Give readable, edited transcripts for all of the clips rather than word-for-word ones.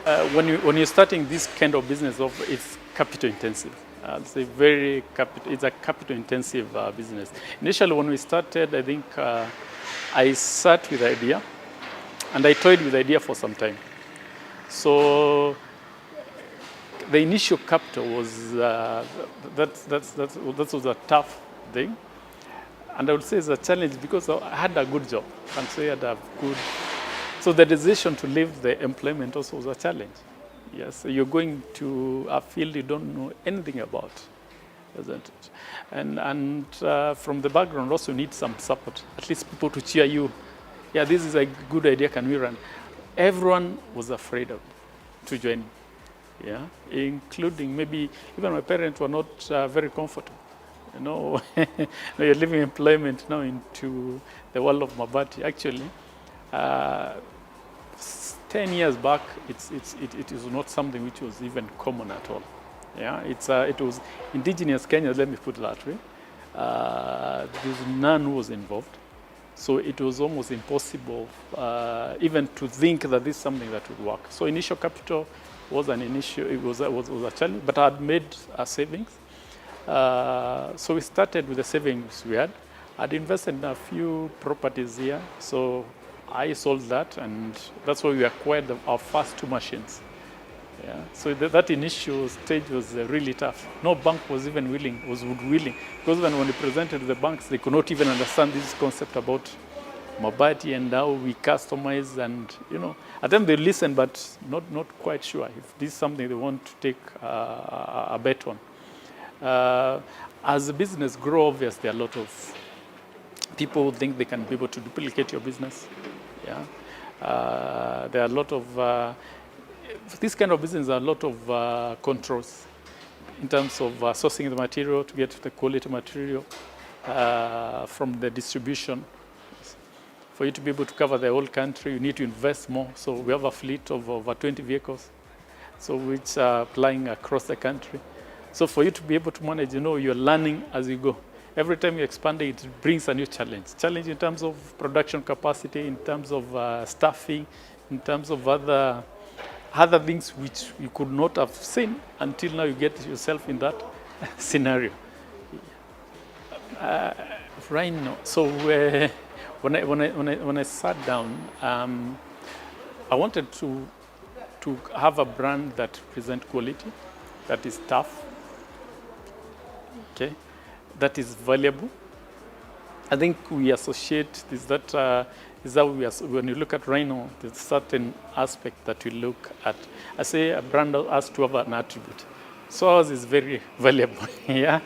When you're starting this kind of business, it's capital intensive. It's a capital intensive business. Initially, when we started, I think I sat with the idea, and I toyed with the idea for some time. So the initial capital was that was a tough thing, and I would say it's a challenge because I had a good job, and so I had a good. So the decision to leave the employment also was a challenge. Yes, you're going to a field you don't know anything about, isn't it? And from the background also you need some support, at least people to cheer you. Yeah, this is a good idea, can we run? Everyone was afraid to join, yeah, including maybe even my parents were not very comfortable. Now you're leaving employment now into the world of Mabati. Actually, 10 years back, it is not something which was even common at all. Yeah, it was indigenous Kenya, let me put it that way. There's none who was involved. So it was almost impossible even to think that this is something that would work. So initial capital was it was a challenge, but I had made savings. So we started with the savings we had. I'd invested in a few properties here. So I sold that, and that's why we acquired our first 2 machines. Yeah. So that initial stage was really tough. No bank was even willing, because when we presented to the banks, they could not even understand this concept about Mabati and how we customize, and at them they listen, but not quite sure if this is something they want to take a bet on. As the business grows, obviously, there are a lot of people think they can be able to duplicate your business. Yeah, there are a lot of this kind of business. There are a lot of controls in terms of sourcing the material to get the quality material from the distribution. For you to be able to cover the whole country, you need to invest more. So we have a fleet of over 20 vehicles, so which are flying across the country. So for you to be able to manage, you're learning as you go. Every time you expand it brings a new challenge. Challenge in terms of production capacity, in terms of staffing, in terms of other things which you could not have seen until now you get yourself in that scenario. Right now, so when I sat down, I wanted to have a brand that presents quality, that is tough, okay, that is valuable. I think we associate this, when you look at Rhino, there's a certain aspect that we look at. I say a brand has to have an attribute. So ours is very valuable, yeah,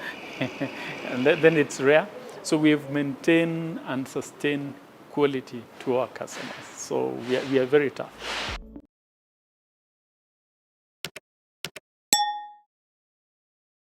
and then it's rare. So we have maintained and sustained quality to our customers. So we are very tough.